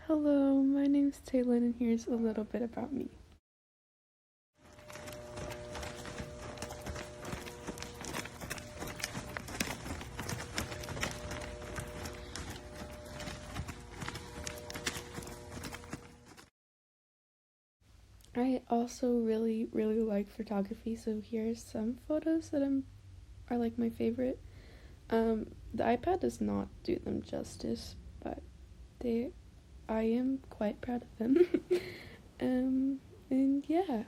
Hello, my name's Tailynn and here's a little bit about me. I also really like photography, so here's some photos that are like my favorite. The iPad does not do them justice, but I am quite proud of them. And yeah.